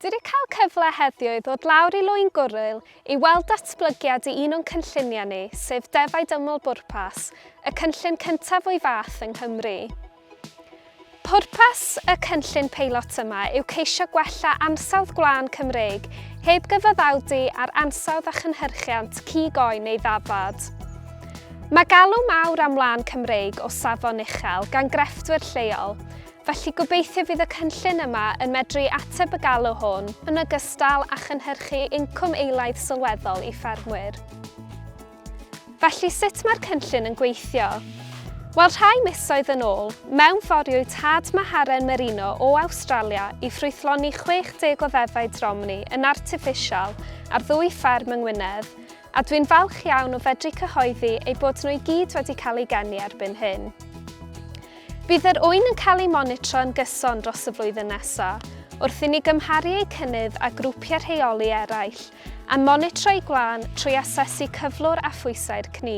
Dwi wedi cael cyfle heddiw i ddod lawr i Lwyn Gwryl i weld datblygiad i un o'n cynlluniau ni, sef Defaid Amlbwrpas, y cynllun cyntaf o'i fath yng Nghymru. Pwrpas y cynllun peilot yma yw ceisio gwella ansawdd gwlân Cymreig heb gyfaddawdi ar ansawdd a chynhyrchiant cig-oen neu ddafad. Mae galw mawr am wlân Cymreig o safon uchel gan grefftwyr lleol, felly gobeithio fydd y cynllun yma yn medru ateb y galw hwn yn ogystal â chynhyrchu incwm eilaidd sylweddol i ffermwyr. Felly sut mae'r cynllun yn gweithio? Wel, rhai misoedd yn ôl, mewnforiwyd tad maharen merino o Awstralia i ffrwythloni 60 o ddefaid Romney yn artiffisial ar 2 fferm yng Ngwynedd, a dwi'n falch iawn o fedru cyhoeddi eu bod nhw i gyd wedi cael eu geni erbyn hyn. Bydd yr ŵyn yn cael ei monitro yn gyson dros y flwyddyn nesaf, wrth i ni gymharu eu cynnydd â grwpiau rheoli eraill, a monitro eu gwlân trwy asesu cyflwr a phwysau'r cni.